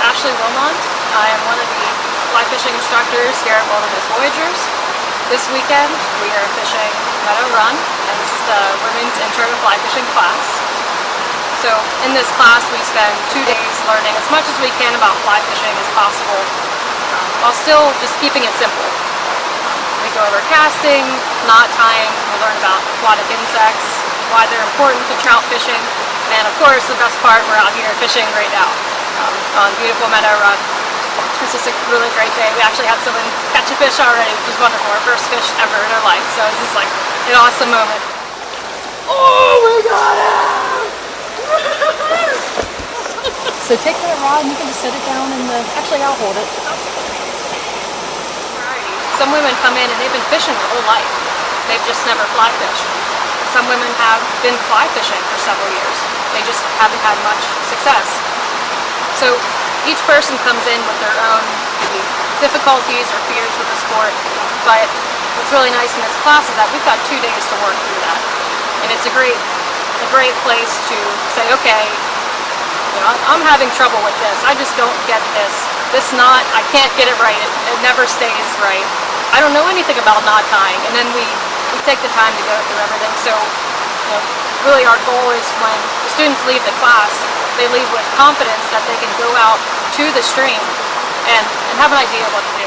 I am one of the fly fishing instructors here at Voyageurs. This weekend we are fishing Meadow Run, and this is the women's intro to fly fishing class. So in this class we spend 2 days learning as much as we can about fly fishing as possible, while still just keeping it simple. We go over casting, knot tying, we learn about aquatic insects, why they're important to trout fishing, and of course the best part, we're out here fishing right now on beautiful Meadow Run. It's just a really great day. We actually had someone catch a fish already, which is wonderful. Our first fish ever in our life, so it's just like an awesome moment. Oh, we got it! So take that rod and you can just set it down in the... Actually, I'll hold it. Some women come in and they've been fishing their whole life. They've just never fly fished. Some women have been fly fishing for several years. They just haven't had much success. So each person comes in with their own difficulties or fears with the sport, but what's really nice in this class is that we've got 2 days to work through that. And it's a great place to say, okay, you know, I'm having trouble with this. I just don't get this. This knot, I can't get it right. It never stays right. I don't know anything about knot tying. And then we take the time to go through everything. So, you know, really our goal is when the students leave the class, they leave with confidence that they can go out to the stream and have an idea of what to do.